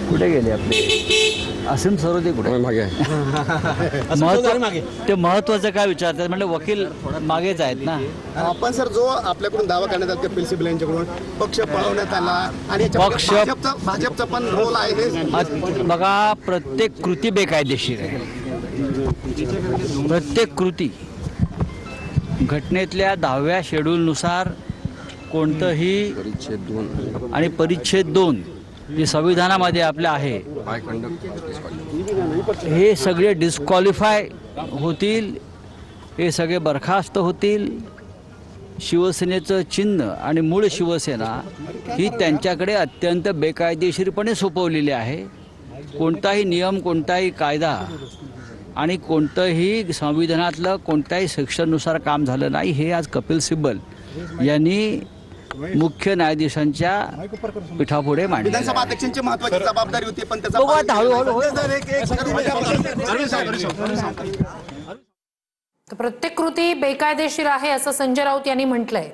कुठे गेले आपले असीम सरोदे कुठे मागे ते महत्वाचं काय विचारतात म्हणजे वकील मागेच आहेत ना. आपण सर जो आपल्याकडून दावा करण्यात आला कपिल सिब्बल यांच्याकडून पक्ष पळवण्यात आला आणि भाजपचा पण रोल आहे. बघा, प्रत्येक कृती बेकायदेशीर आहे. प्रत्येक कृती घटनेतल्या 10व्या शेड्यूलनुसार कोणतंही परिच्छेद 2 आणि परिच्छेद 2 जे संविधानामध्ये आपलं आहे हे सगळे डिस्क्वालिफाय होतील, हे सगळे बरखास्त होतील. शिवसेनेचं चिन्ह आणि मूळ शिवसेना ही त्यांच्याकडे अत्यंत बेकायदेशीरपणे सोपवलेली आहे. कोणताही नियम, कोणताही कायदा आणि कोणतंही संविधानातलं कोणत्याही सेक्शननुसार काम झालं नाही. हे आज कपिल सिब्बल यांनी मुख्य न्यायाधीशांच्या पीठापुढे मांडले. विधानसभा अध्यक्षांची महत्त्वाची जबाबदारी होती पण त्याचा प्रत्येक कृती बेकायदेशीर आहे असं संजय राऊत यांनी म्हटलंय.